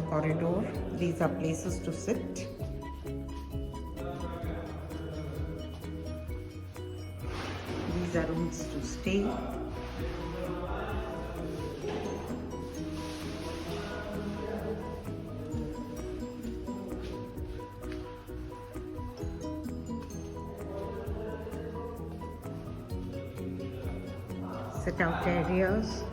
corridor. These are places to sit. These are rooms to stay. Sit out areas.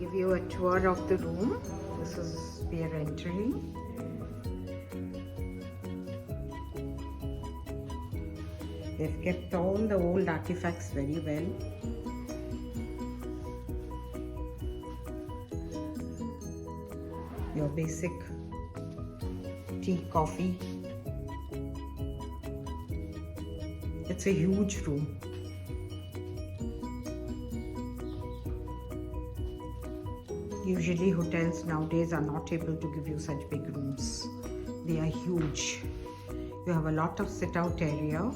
Give you a tour of the room. This is we are entering. They've kept all the old artifacts very well. Your basic tea, coffee. It's a huge room. Usually hotels nowadays are not able to give you such big rooms. They are huge. You have a lot of sit out area,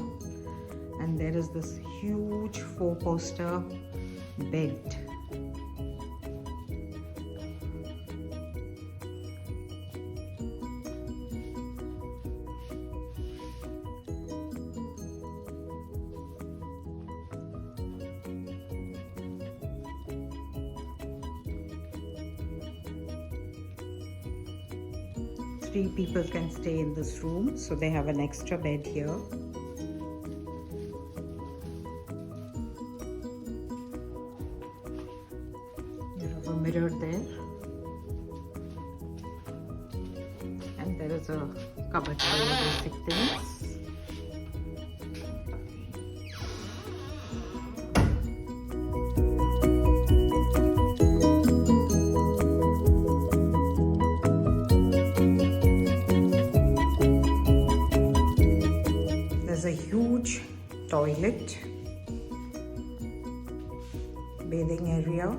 and there is this huge 4-poster bed. Three people can stay in this room, so they have an extra bed here. You have a mirror there, and there is a cupboard for your basic things. There's a huge toilet, bathing area.